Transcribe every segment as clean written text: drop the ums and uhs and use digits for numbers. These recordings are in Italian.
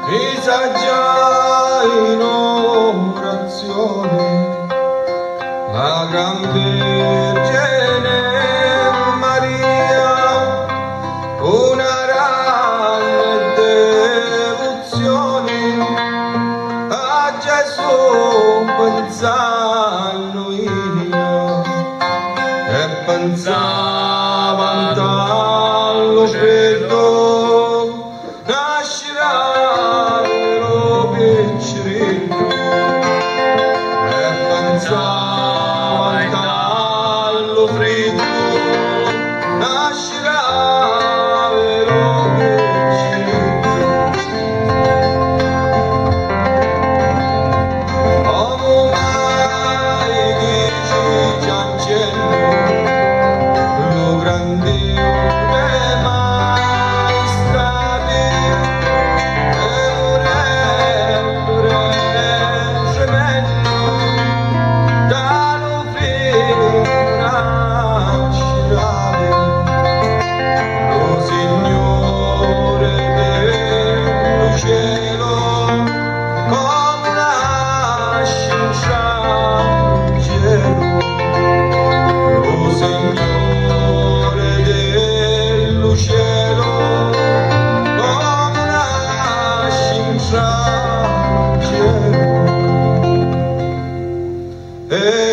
mi sa già in orazione la Gran Vergine Maria, una grande devozione a Gesù pensando io e pensava allo freddo nascerà lo piccerino e pensava allo freddo nascerà lo piccerino. Come mai dici Giancello lo grandioso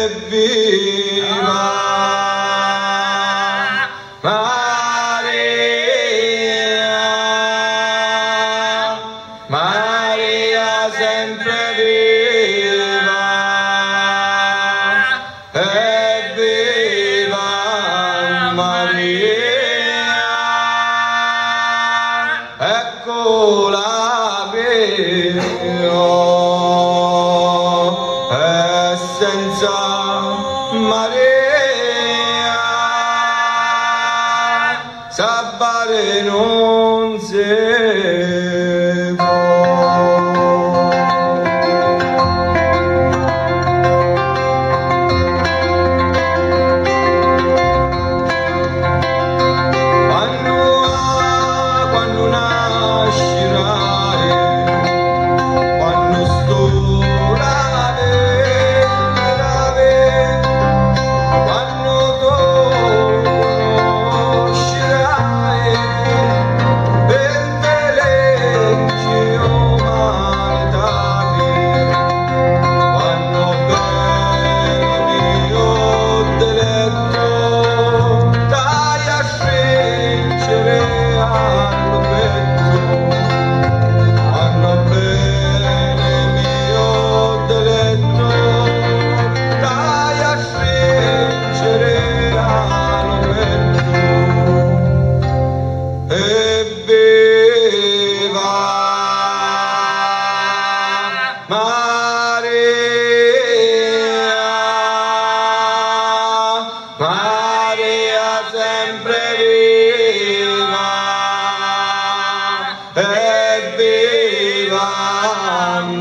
Evviva Maria, Maria sempre viva, evviva Maria, eccola Dio, e senza Maria Sabbare non si può. Quando nascerai, quando sto Maria sempre viva, evviva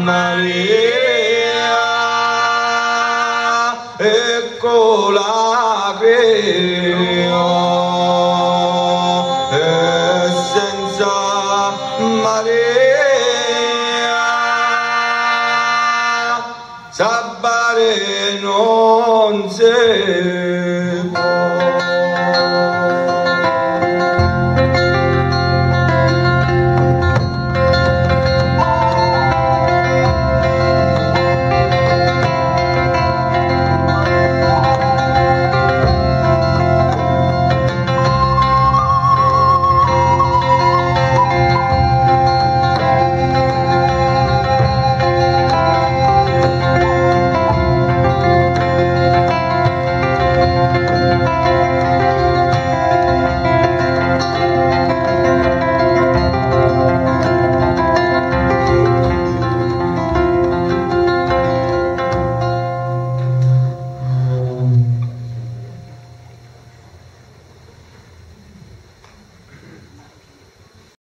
Maria, eccola Dio, e senza Maria Sabbare non si